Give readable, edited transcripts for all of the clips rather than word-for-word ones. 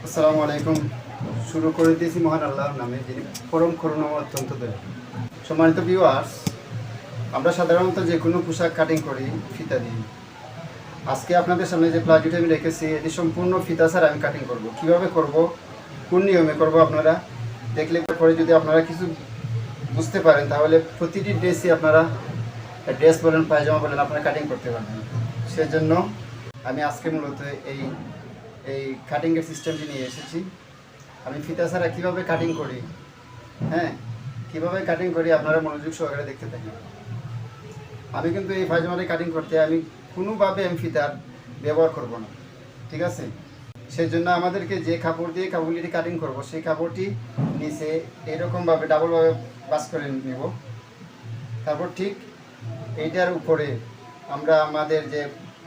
আসসালামু আলাইকুম। শুরু করে দিয়েছি মহান আল্লাহর নামে, যিনি পরম করুণাময় অত্যন্ত দয়ালু। সম্মানিত ভিউয়ার্স, আমরা সাধারণত যে কোনো পোশাক কাটিং করি ফিতা দিয়ে। আজকে আপনাদের সামনে যে প্লাজোটি আমি রেখেছি, এটি সম্পূর্ণ ফিতা ছাড়া আমি কাটিং করব। কিভাবে করব, কোন নিয়মে করব, আপনারা দেখলে পরে যদি আপনারা কিছু বুঝতে পারেন, তাহলে প্রতিটি ড্রেসই আপনারা, ড্রেস বলেন পায়জামা বলেন, আপনারা কাটিং করতে পারবেন। সেজন্য আমি আজকে মূলত এই কাটিংয়ের সিস্টেমটি নিয়ে এসেছি। আমি ফিতা ছাড়া কীভাবে কাটিং করি, কীভাবে কাটিং করি আপনারা মনোযোগ সহকারে দেখতে থাকি। আমি কিন্তু এই পায়জামাটি কাটিং করতে আমি কোনোভাবে ফিতার ব্যবহার করব না, ঠিক আছে? সেই জন্য আমাদেরকে যে কাপড় দিয়ে কাপড়টি কাটিং করব, সেই কাপড়টি নিচে এরকমভাবে ডাবলভাবে বাস করে নেব। তারপর ঠিক এইটার উপরে আমরা আমাদের যে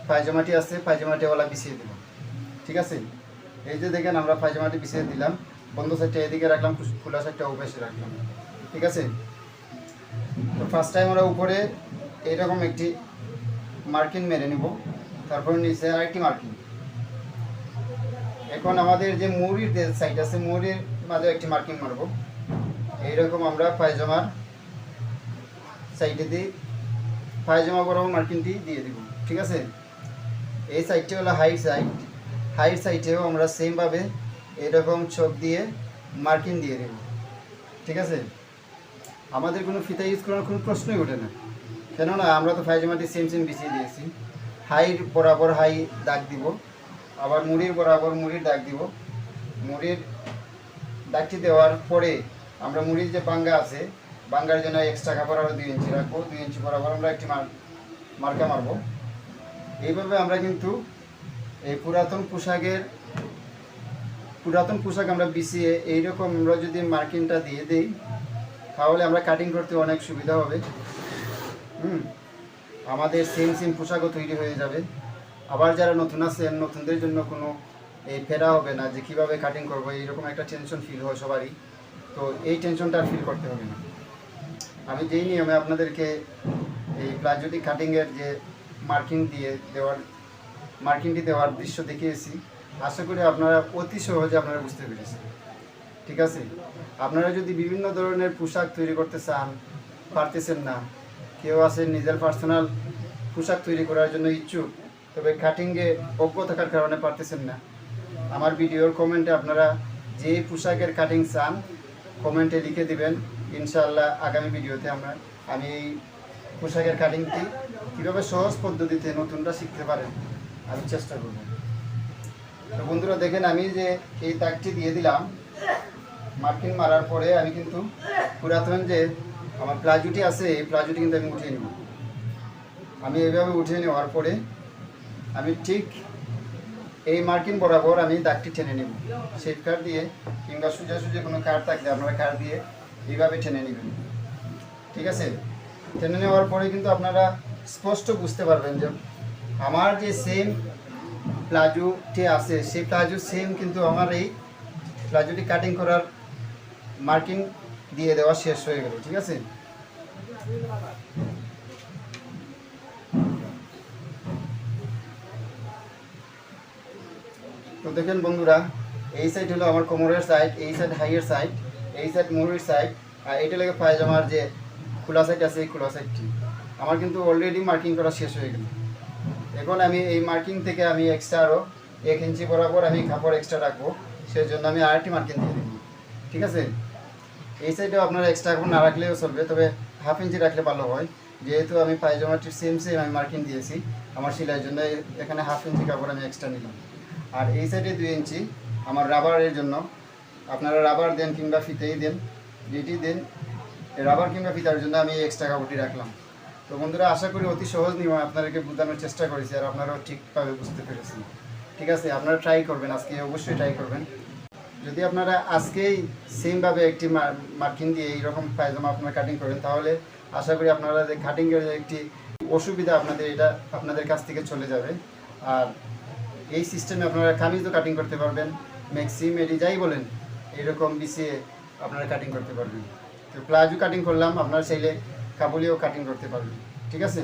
পায়জামাটি আছে, পায়জামাটি ওলা বিছিয়ে দেব, ঠিক আছে? এই যে দেখেন, আমরা পায়জামাটি বিছিয়ে দিলাম, বন্ধ সাইডটা এদিকে রাখলাম, খোলা সাইডটা ওপাশে রাখলাম, ঠিক আছে? তো ফার্স্ট টাইম আমরা উপরে এইরকম একটি মার্কিং মেরে নেব, তারপর নিচে আরেকটি মার্কিং। এখন আমাদের যে মুড়ির যে সাইড আছে, মুড়ির মাঝে একটি মার্কিং মারব। এইরকম আমরা পায়জামার সাইডে দিয়ে পায়জামা বরাবর মার্কিংটি দিয়ে দিব, ঠিক আছে? এই সাইডটি হলো হাইট সাইডেও আমরা সেমভাবে এরকম চোখ দিয়ে মার্কিং দিয়ে দেব, ঠিক আছে? আমাদের কোনো ফিতা ইউজ করার কোনো প্রশ্নই ওঠে না, কেননা আমরা তো পায়জামাটি সেম বিছিয়ে দিয়েছি। হাইট বরাবর হাই দাগ দিব, আবার মুড়ির বরাবর মুড়ির দাগ দিব। মুড়ির দাগটি দেওয়ার পরে আমরা মুড়ির যে বাঙ্গা আছে, বাঙ্গার জন্য এক্সট্রা কাপড় আরও 2 ইঞ্চি রাখবো। 2 ইঞ্চি বরাবর আমরা একটি মার্কা মারবো। এইভাবে আমরা কিন্তু এই পুরাতন পোশাক আমরা বিছিয়ে এইরকম আমরা যদি মার্কিংটা দিয়ে দিই, তাহলে আমরা কাটিং করতে অনেক সুবিধা হবে। আমাদের সেম পোশাকও তৈরি হয়ে যাবে। আবার যারা নতুন আছেন, নতুনদের জন্য কোনো এই ফেরা হবে না যে কীভাবে কাটিং করবো, এইরকম একটা টেনশন ফিল হয় সবারই। তো এই টেনশনটা আর ফিল করতে হবে না। আমি যেই নিয়মে আপনাদেরকে এই প্লাজোটি কাটিংয়ের যে মার্কিংটি দেওয়ার দৃশ্য দেখিয়েছি, আশা করি আপনারা অতি সহজে আপনারা বুঝতে পেরেছেন, ঠিক আছে? আপনারা যদি বিভিন্ন ধরনের পোশাক তৈরি করতে চান, পারতেছেন না, কেউ আছে নিজের পার্সোনাল পোশাক তৈরি করার জন্য ইচ্ছুক, তবে কাটিংয়ে অজ্ঞ থাকার কারণে পারতেছেন না, আমার ভিডিওর কমেন্টে আপনারা যে পোশাকের কাটিং চান কমেন্টে লিখে দিবেন। ইনশাআল্লাহ আগামী ভিডিওতে আমি এই পোশাকের কাটিংটি কীভাবে সহজ পদ্ধতিতে নতুনরা শিখতে পারেন আমি চেষ্টা করব। তো বন্ধুরা দেখেন, আমি যে এই দাগটি দিয়ে দিলাম, মার্কিং মারার পরে আমি কিন্তু পুরাতন যে আমার প্লাজোটি আছে, এই প্লাজোটি কিন্তু আমি উঠিয়ে নেব। আমি এইভাবে উঠিয়ে নেওয়ার পরে আমি ঠিক এই মার্কিং বরাবর আমি দাগটি টেনে নেব। শেপ কাট দিয়ে কিংবা সোজা কোনো কাট থাকলে আপনারা কাট দিয়ে এইভাবে টেনে নেবেন, ঠিক আছে? টেনে নেওয়ার পরে কিন্তু আপনারা স্পষ্ট বুঝতে পারবেন যে আমার যে সেম প্লাজোটি আছে, সেই প্লাজো সেম কিন্তু আমার এই প্লাজোটি কাটিং করার মার্কিং দিয়ে দেওয়া শেষ হয়ে গেল, ঠিক আছে? তো দেখেন বন্ধুরা, এই সাইড হলো আমার কোমরের সাইড, এই সাইড হাইয়ের সাইড, এই সাইড মুড়ির সাইড, আর এইটা লাগে পায়জামার যে খোলা সাইড আছে, এই খোলা সাইডটি আমার কিন্তু অলরেডি মার্কিং করা শেষ হয়ে গেল। এখন আমি এই মার্কিং থেকে আমি এক্সট্রা আরও 1 ইঞ্চি বরাবর আমি কাপড় এক্সট্রা রাখবো, সেই জন্য আমি আরেকটি মার্কিং দিয়ে দেবো, ঠিক আছে? এই সাইডেও আপনারা এক্সট্রা কাপড় না রাখলেও চলবে, তবে 1/2 ইঞ্চি রাখলে ভালো হয়। যেহেতু আমি পায়জামাটির সেম আমি মার্কিং দিয়েছি আমার সেলাইয়ের জন্য, এখানে 1/2 ইঞ্চি কাপড় আমি এক্সট্রা নিলাম। আর এই সাইডে 2 ইঞ্চি আমার রাবারের জন্য, আপনারা রাবার দেন কিংবা ফিতেই দেন, যেটি দেন, রাবার কিংবা ফিতার জন্য আমি এক্সট্রা কাপড়টি রাখলাম। তো বন্ধুরা, আশা করি অতি সহজ নিয়ম আপনাদেরকে বোঝানোর চেষ্টা করেছি, আর আপনারাও ঠিকভাবে বুঝতে পেরেছেন, ঠিক আছে? আপনারা ট্রাই করবেন, আজকে অবশ্যই ট্রাই করবেন। যদি আপনারা আজকেই সেমভাবে একটি মার্কিং দিয়ে এইরকম পায়জামা আপনারা কাটিং করেন, তাহলে আশা করি আপনারা যে কাটিংয়ের একটি অসুবিধা এটা আপনাদের কাছ থেকে চলে যাবে। আর এই সিস্টেমে আপনারা কামিজও কাটিং করতে পারবেন, ম্যাক্সি মেডি যাই বলেন, এইরকম বিছিয়ে আপনারা কাটিং করতে পারবেন। তো প্লাজো কাটিং করলাম, আপনারা চাইলে কাবুলিও কাটিং করতে পারবেন, ঠিক আছে?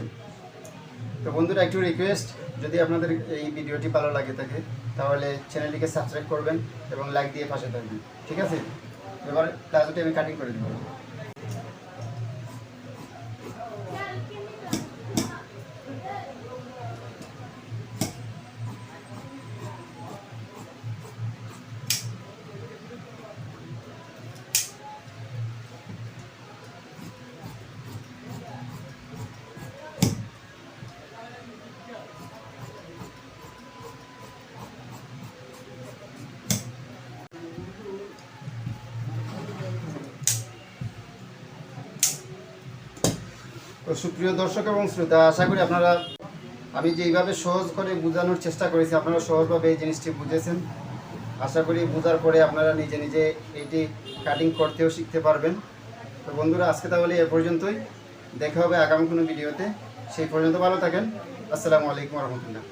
তো বন্ধুরা, একটু রিকোয়েস্ট, যদি আপনাদের এই ভিডিওটি ভালো লাগে থাকে তাহলে চ্যানেলটিকে সাবস্ক্রাইব করবেন এবং লাইক দিয়ে পাশে থাকবেন। ঠিক আছে, এবার প্লাজোটি আমি কাটিং করে দেবো। তো সুপ্রিয় দর্শক এবং শ্রোতা, আশা করি আপনারা আমি যেইভাবে সহজ করে বোঝানোর চেষ্টা করেছি আপনারা সহজভাবে এই জিনিসটি বুঝেছেন। আশা করি বোঝার পরে আপনারা নিজে নিজে এইটি কাটিং করতেও শিখতে পারবেন। তো বন্ধুরা, আজকে তাহলে এ পর্যন্তই, দেখা হবে আগামী কোনো ভিডিওতে। সেই পর্যন্ত ভালো থাকেন। আসসালামু আলাইকুম রহমতুল্লাহ।